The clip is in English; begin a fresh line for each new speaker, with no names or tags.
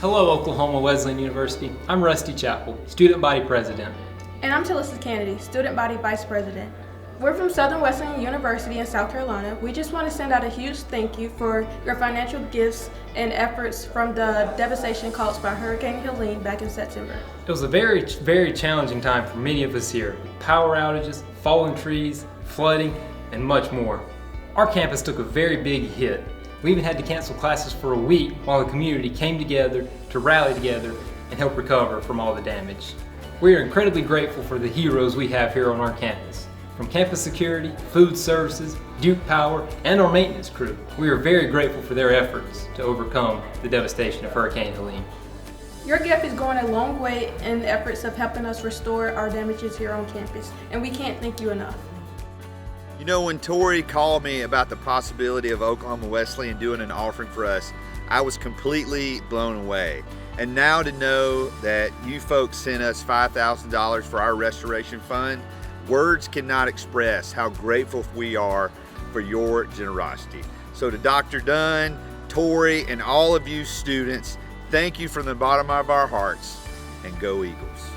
Hello, Oklahoma Wesleyan University. I'm Rusty Chappell, Student Body President.
And I'm Talissa Kennedy, Student Body Vice President. We're from Southern Wesleyan University in South Carolina. We just want to send out a huge thank you for your financial gifts and efforts from the devastation caused by Hurricane Helene back in September.
It was a very challenging time for many of us here. Power outages, fallen trees, flooding, and much more. Our campus took a very big hit. We even had to cancel classes for a week while the community came together to rally together and help recover from all the damage. We are incredibly grateful for the heroes we have here on our campus. From campus security, food services, Duke Power, and our maintenance crew, we are very grateful for their efforts to overcome the devastation of Hurricane Helene.
Your gift is going a long way in the efforts of helping us restore our damages here on campus, and we can't thank you enough.
You know, when Tori called me about the possibility of Oklahoma Wesleyan doing an offering for us, I was completely blown away. And now to know that you folks sent us $5,000 for our restoration fund, words cannot express how grateful we are for your generosity. So to Dr. Dunn, Tori, and all of you students, thank you from the bottom of our hearts, and go Eagles.